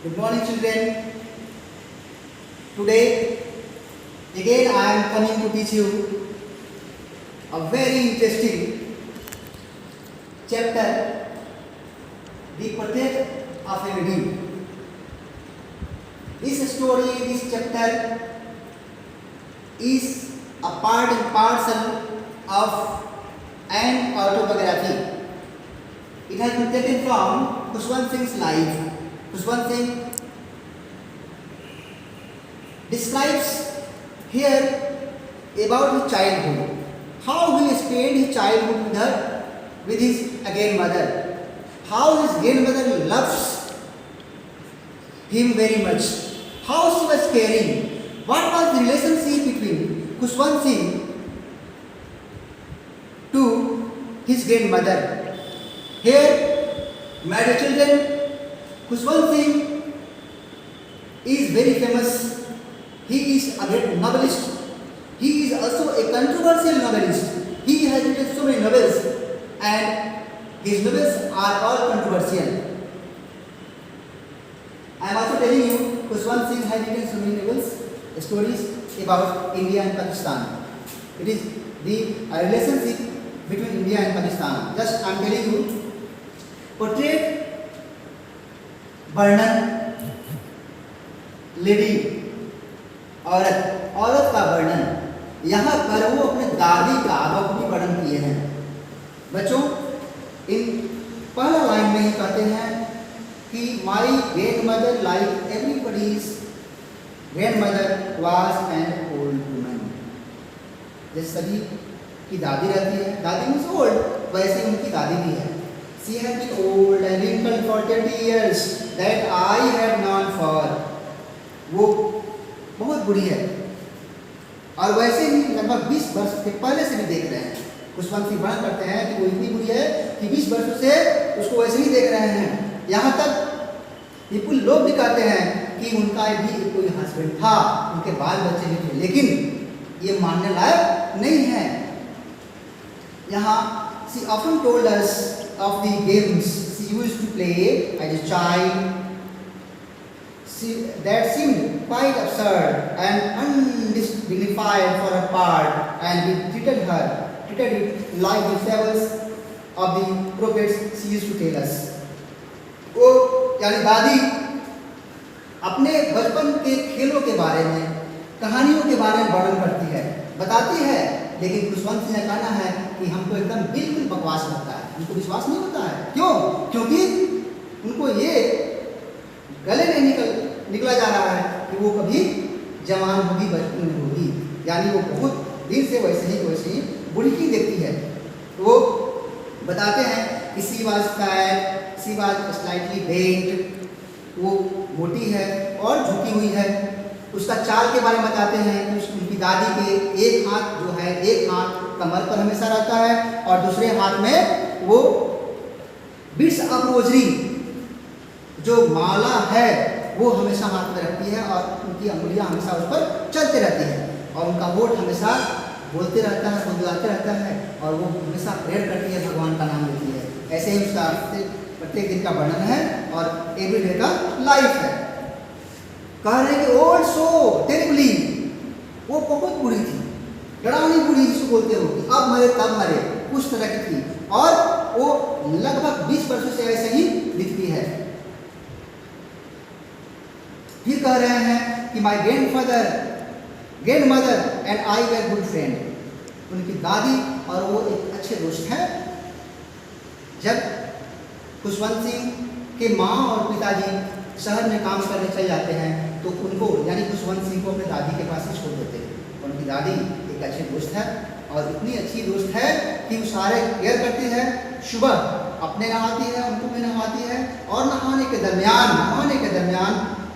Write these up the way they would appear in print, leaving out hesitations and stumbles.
Good morning, children. Today, again I am coming to teach you a very interesting chapter, The Portrait of a Wedding. This story, this chapter is a part and parcel of an autobiography. It has been taken from Khushwant Singh's life. Khushwant Singh describes here about his childhood, how he spent his childhood with his again mother, how his grandmother loves him very much, how she was caring, what was the relationship between Khushwant Singh to his grandmother. Here, my dear children, Khushwant Singh is very famous. He is a great novelist. He is also a controversial novelist. He has written so many novels and his novels are all controversial. I am also telling you, Khushwant Singh has written so many novels, stories about India and Pakistan. It is the relationship between India and Pakistan. Just I am telling you, portrait, वर्णन, lady, औरत का वर्णन, यहाँ पर वो अपने दादी का अपनी वर्णन किए हैं. बच्चों, इन पहला लाइन में ही कहते हैं कि my grand mother like everybody's grand mother was an old woman. जैसे सभी की दादी रहती है, दादी मीन्स ओल्ड, वैसे उनकी दादी भी है. She had been old and wrinkled for 30 years that I have known for. वो बहुत बुरी है और वैसे ही लगभग 20 वर्ष के पहले से भी देख रहे हैं. खुशवंत सिंह वर्णन करते हैं कि वो इतनी बुरी है कि 20 वर्षों से उसको वैसे ही देख रहे हैं. यहाँ तक विपुल लोग भी कहते हैं कि उनका भी कोई हस्बैंड था, उनके बाल बच्चे भी थे, लेकिन ये मानने लायक नहीं है. यहाँ she often told us of the games she used to play as a child. That seemed quite absurd and undignified for her part, and we treated it like the fables of the prophets she used to tell us. वो यानी दादी अपने बचपन के खेलों के बारे में, कहानियों के बारे में वर्णन करती है, बताती है, लेकिन खुशवंत सिंह का कहना है कि हमको एकदम बिल्कुल बकवास लगता है, उनको विश्वास नहीं होता है. क्यों? क्योंकि उनको ये गले नहीं निकला जा रहा है कि वो कभी जवान होगी, बचपन में होगी. यानी वो बहुत दिन से वैसे ही बुढ़ी ही देखती है. तो वो बताते हैं कि she was fat, she was slightly bent, वो मोटी है और झुकी हुई है. उसका चाल के बारे में बताते हैं कि उनकी दादी के एक हाथ जो है, एक हाथ कमर पर हमेशा रहता है और दूसरे हाथ में वो बिट्स ऑफ रोजरी जो माला है वो हमेशा हाथ में रखती है और उनकी अंगुलियां हमेशा उस पर चलते रहती है और उनका होठ हमेशा बोलते रहता है, गुनगुनाते रहता है और वो हमेशा प्रेयर करती है, भगवान का नाम लेती है. ऐसे ही उसका प्रत्येक दिन का वर्णन है और एवरीडे का लाइफ है. कह रहे हैं कि ओल्ड सो टेरिबली, वो बहुत बुरी थी, डरावनी बुरी जिसको बोलते हो कि अब मरे तब मरे, उस तरह की थी और वो लगभग 20 वर्षों से ऐसे ही दिखती है. फिर कह रहे हैं कि my grand mother and I were good friend. उनकी दादी और वो एक अच्छे दोस्त हैं. जब खुशवंत सिंह के माँ और पिताजी शहर में काम करने चले जाते हैं तो उनको यानी खुशवंत सिंह को अपने दादी के पास ही छोड़ देते हैं. उनकी दादी एक अच्छी दोस्त है और इतनी अच्छी दोस्त है कि वो सारे केयर करती है. सुबह अपने नहाती है, उनको भी नहवाती है और नहाने के दरमियान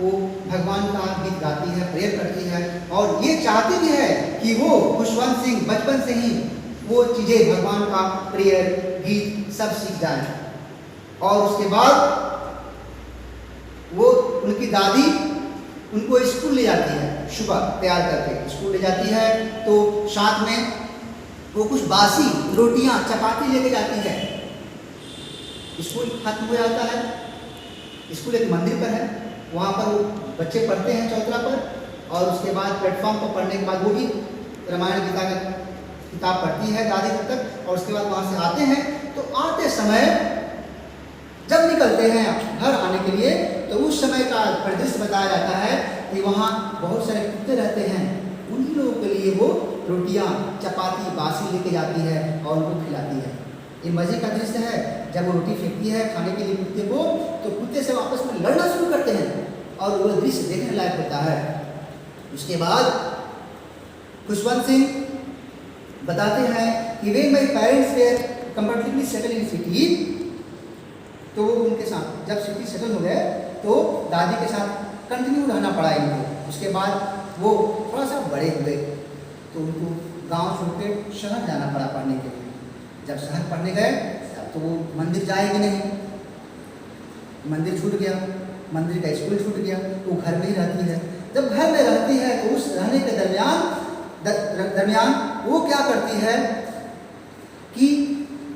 वो भगवान का गीत गाती है, प्रेयर करती है और ये चाहती भी है कि वो खुशवंत सिंह बचपन से ही वो चीज़ें, भगवान का प्रेयर, गीत सब सीख जाए. और उसके बाद वो उनकी दादी उनको स्कूल ले जाती है, सुबह तैयार करके स्कूल ले जाती है. तो साथ में वो कुछ बासी रोटियां, चपाती लेके जाती है. स्कूल खत्म हो जाता है, स्कूल एक मंदिर पर है, वहाँ पर वो बच्चे पढ़ते हैं चौतरा पर, और उसके बाद प्लेटफॉर्म पर पढ़ने के बाद वो भी रामायण गीता का किताब पढ़ती है दादी तब तक, और उसके बाद वहाँ से आते हैं। तो आते समय जब निकलते हैं घर आने के लिए, तो उस समय का परिदृश्य बताया जाता है कि वहाँ बहुत सारे कुत्ते रहते हैं। उन्हीं लोगों के लिए वो रोटियाँ चपाती बासी लेके जाती है और उनको खिलाती है। ये मज़े का दृश्य है। जब वो रोटी फेंकती है खाने के लिए कुत्ते को, तो कुत्ते से आपस में लड़ना शुरू करते हैं और वो दृश्य देखने लायक होता है। उसके बाद खुशवंत सिंह बताते हैं कि वे my parents were comfortably settle in city, तो वो उनके साथ जब सिटी सेटल हो गए तो दादी के साथ कंटिन्यू रहना पड़ा इनको। उसके बाद वो थोड़ा सा बड़े हुए तो उनको गांव छोड़ के शहर जाना पड़ा पढ़ने के लिए। जब शहर पढ़ने गए तो वो मंदिर जाएंगे नहीं, मंदिर छूट गया, मंदिर का स्कूल छूट गया, तो वो घर में ही रहती है। जब घर में रहती है तो उस रहने के दरमियान वो क्या करती है कि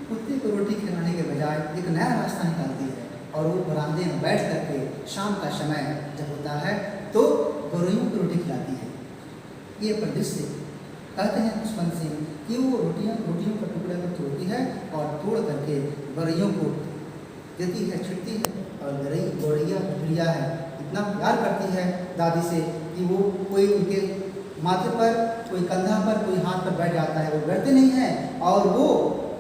कुत्ते को रोटी खिलाने के बजाय एक नया रास्ता निकालती है, और वो बरामदे में बैठ करके शाम का समय जब होता है तो गौरैयों को रोटी खिलाती है। ये परिदृश्य कहते हैं खुशवंत सिंह कि वो रोटियों का टुकड़े में तोड़ती है और तोड़ करके गौरैयों को देती है, छिड़ती है, और गौरैया है इतना प्यार करती है दादी से कि वो कोई उनके माथे पर, कोई कंधा पर, कोई हाथ पर बैठ जाता है, वो डरते नहीं हैं। और वो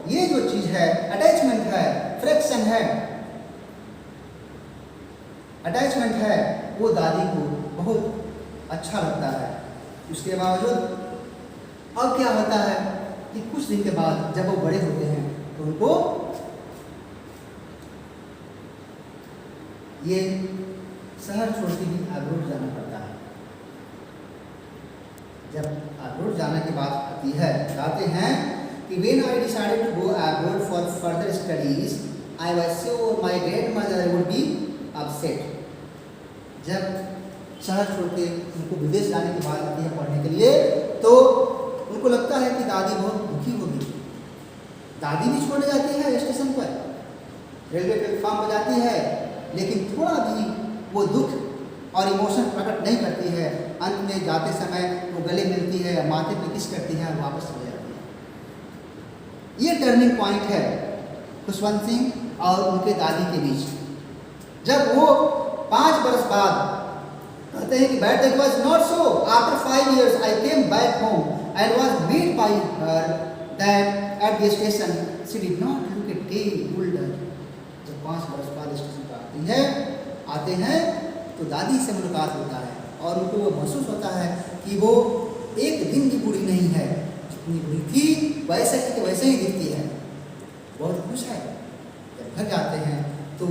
ये जो चीज़ है अटैचमेंट है, फ्रिक्शन है, अटैचमेंट है, वो दादी को बहुत अच्छा लगता है। उसके बावजूद अब क्या होता है कि कुछ दिन के बाद जब वो बड़े होते हैं तो उनको ये शहर छोड़ के भी आगरोड जाना पड़ता है। जब आगरोड जाने की बात आती है, कहते हैं कि when I decided to go abroad for further studies, I was sure my grandmother would be upset. जब शहर छोड़ के उनको विदेश जाने की बात आती है पढ़ने के लिए, तो उनको लगता है कि दादी बहुत दुखी होगी। दादी भी छोड़ने जाती है स्टेशन पर, रेलवे प्लेटफॉर्म पर जाती है, लेकिन थोड़ा भी वो दुख और इमोशन प्रकट नहीं करती है। अंत में जाते समय वो गले मिलती है, माथे पे किस करती है और वापस चले जाती है। ये टर्निंग पॉइंट है खुशवंत सिंह और उनके दादी के बीच। जब वो 5 बरस बाद कहते हैं कि bat it was not so, after 5 years I came back home and was met by her that at the station she did not look a day older. जब 5 बरस बाद स्टेशन पर आते हैं तो दादी से मुलाकात होता है और उनको वो महसूस होता है कि वो एक दिन भी बूढ़ी नहीं है, जितनी बूढ़ी थी वैसे ही तो वैसे ही दिखती है। बहुत खुश है। जब घर जाते हैं तो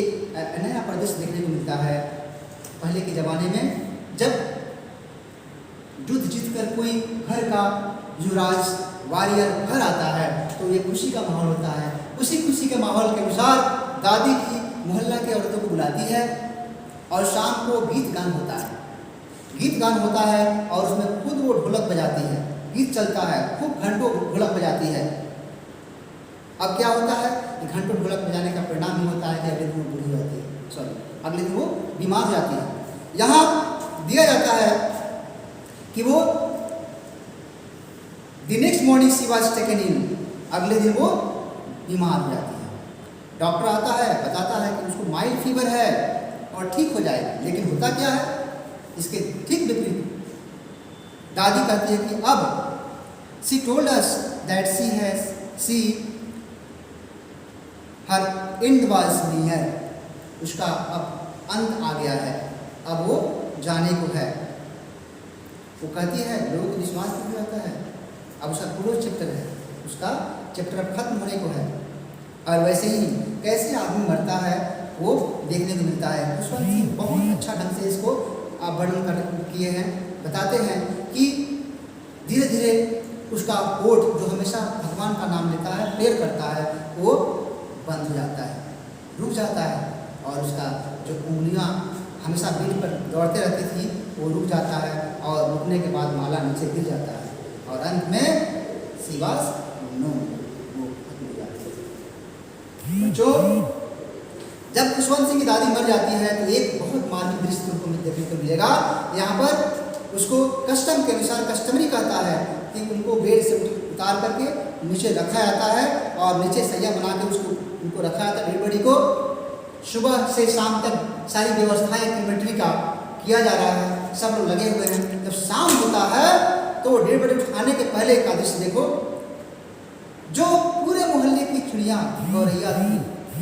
एक नया परिदृश्य देखने को मिलता है। पहले के ज़माने में जब युद्ध जीत कर कोई घर का युवराज वॉरियर घर आता है तो ये खुशी का माहौल होता है। उसी खुशी के माहौल के अनुसार दादी भी मोहल्ला के औरतों को बुलाती है और शाम को गीत गान होता है। गीत गान होता है और उसमें खुद वो ढोलक बजाती है, गीत चलता है, खूब घंटों ढोलक बजाती है। अब क्या होता है कि घंटों ढोलक बजाने का परिणाम ये होता है कि अगले दिन वो बूढ़ी होती है, अगले दिन वो बीमार हो जाती है। यहाँ दिया जाता है कि वो the next morning she was taken in, अगले दिन वो बीमार हो जाती है। डॉक्टर आता है, बताता है कि उसको माइल्ड फीवर है और ठीक हो जाएगा, लेकिन होता क्या है इसके ठीक विपरीत। दादी कहती है कि अब she told us that she her and was near, उसका अब अंत आ गया है, अब वो जाने को है। वो कहती है लोगों को विश्वास नहीं आता है, अब उसका पूरा चैप्टर है, उसका चैप्टर अब खत्म होने को है। और वैसे ही कैसे आदमी मरता है वो देखने को मिलता है। खुशवंत सिंह बहुत अच्छा ढंग से इसको वर्णन कर किए हैं। बताते हैं कि धीरे धीरे उसका होठ जो हमेशा भगवान का नाम लेता है, प्रेयर करता है, वो बंद हो जाता है, रुक जाता है, और उसका जो उंगलियां हमेशा बीट पर दौड़ते रहती थी वो रुक जाता है, और रुकने के बाद माला नीचे गिर जाता है, और अंत में शिवास नो वो खत्म हो जाती है। बच्चों जब खुशवंत सिंह की दादी मर जाती है तो एक बहुत मार्मिक दृश्य तुमको देखने को मिलेगा। यहाँ पर उसको कस्टम के अनुसार कस्टमरी कहता है कि उनको बेड से उतार करके नीचे रखा जाता है और नीचे सैया बना के उसको उनको रखा जाता है। डेड बॉडी को सुबह से शाम तक सारी व्यवस्थाएं क्रीमेटरी का किया जा रहा है, सब लोग लगे हुए हैं। जब शाम होता है तो डेड बॉडी उठाने के पहले का दृश्य देखो, जो पूरे मोहल्ले की चिड़िया गौरैया थी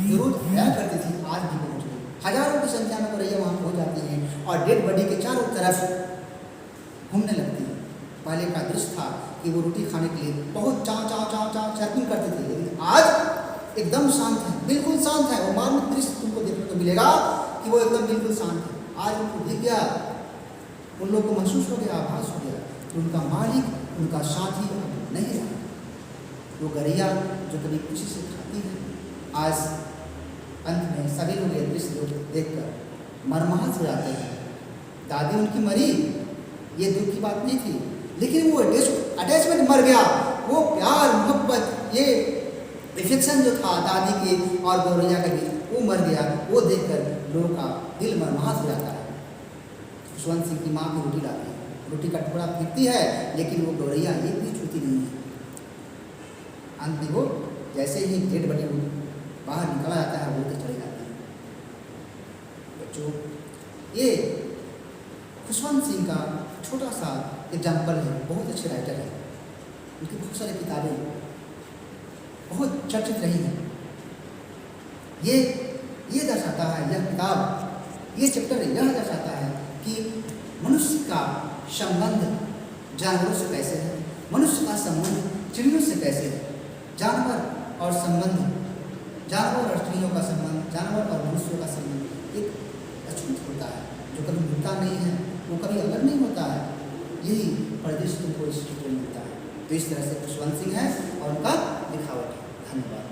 जो रोज आया करती थी, आज भी पहुंच गई। हजारों की संख्या में गौरैया वहाँ पहुंच जाती हैं और डेड बॉडी के चारों तरफ घूमने लगती है। पहले का दृश्य था कि वो रोटी खाने के लिए बहुत चाव चाव चाव चाव चर्पिंग करते थे, लेकिन आज एकदम शांत है, बिल्कुल शांत है। वो मार्मिक दृश्य तुमको देखने को मिलेगा कि वो एकदम बिल्कुल शांत है। आज उनको दिख गया, उन लोगों को महसूस हो गया, आभास हो गया कि उनका मालिक, उनका साथी अब नहीं रहा। वो गौरैया जो कभी खुशी से खाती है, आज अंत में सभी लोग ये दृश्य देखकर मर्माहत हो जाते हैं। दादी उनकी मरी, ये दुख की बात नहीं थी, लेकिन वो अटैचमेंट मर गया। वो प्यार मोहब्बत, ये रिफ्लेक्शन जो था दादी के और गौरैया के बीच, वो मर गया। वो देखकर लोगों का दिल मर्माहत हो जाता है। खुशवंत सिंह की माँ की रोटी लाती है, रोटी का टुकड़ा फेंकती है, लेकिन वो गौरैया एक भी छूती नहीं है। अंत में वो जैसे ही डेड बॉडी बाहर निकला जाता है, वो तो चले जाते हैं। बच्चों, ये खुशवंत सिंह का छोटा सा एग्जाम्पल है। बहुत अच्छे राइटर हैं, उनकी बहुत सारी किताबें बहुत चर्चित रही हैं। ये दर्शाता है, यह किताब, ये चैप्टर यह दर्शाता है कि मनुष्य का संबंध जानवरों से कैसे है, मनुष्य का संबंध चिड़ियों से कैसे है, जानवर और संबंध, जानवर और चिड़ियों का संबंध, जानवर और मनुष्यों का संबंध एक अछूत होता है, जो कभी मिलता नहीं है, वो कभी अलग नहीं होता है। यही परिदृश्य तुमको इस चित्र में मिलता है। तो इस तरह से खुशवंत सिंह है और उनका लिखावट है। धन्यवाद।